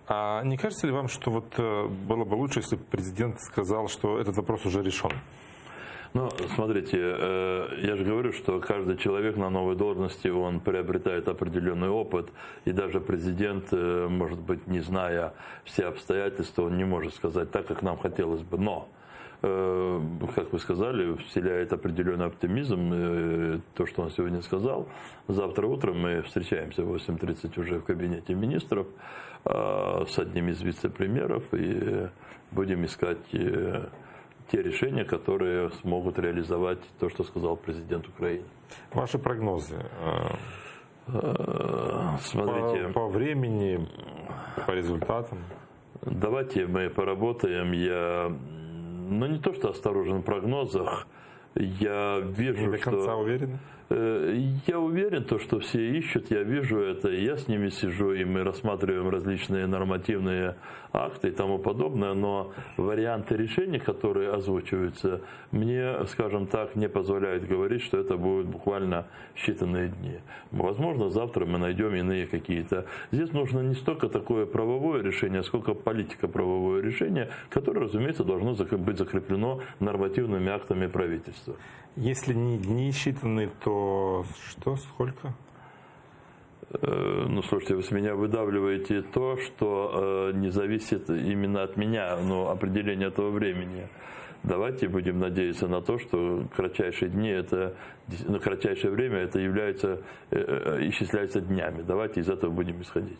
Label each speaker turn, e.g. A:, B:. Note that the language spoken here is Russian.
A: А не кажется ли вам, что вот было бы лучше, если бы президент сказал, что этот вопрос уже решен?
B: Ну, смотрите, я же говорю, что каждый человек на новой должности, он приобретает определенный опыт, и даже президент, может быть, не зная все обстоятельства, он не может сказать так, как нам хотелось бы. Но, как вы сказали, вселяет определенный оптимизм то, что он сегодня сказал. Завтра утром мы встречаемся в 8:30 уже в кабинете министров с одним из вице-премьеров и будем искать те решения, которые смогут реализовать то, что сказал президент Украины.
A: Ваши прогнозы?
B: Смотрите,
A: по времени, по результатам?
B: Давайте мы поработаем. Я, не то что осторожен в прогнозах, я вижу,
A: Не до конца уверены?
B: Я уверен, что все ищут, я вижу это, и я с ними сижу, и мы рассматриваем различные нормативные акты и тому подобное, но варианты решений, которые озвучиваются, мне, скажем так, не позволяют говорить, что это будет буквально считанные дни. Возможно, завтра мы найдем иные какие-то. Здесь нужно не столько такое правовое решение, сколько политико-правовое решение, которое, разумеется, должно быть закреплено нормативными актами правительства.
A: Если не дни считаны, то что, сколько?
B: Слушайте, вы с меня выдавливаете то, что не зависит именно от меня, определение этого времени. Давайте будем надеяться на то, что кратчайшие дни, кратчайшее время это исчисляется днями. Давайте из этого будем исходить.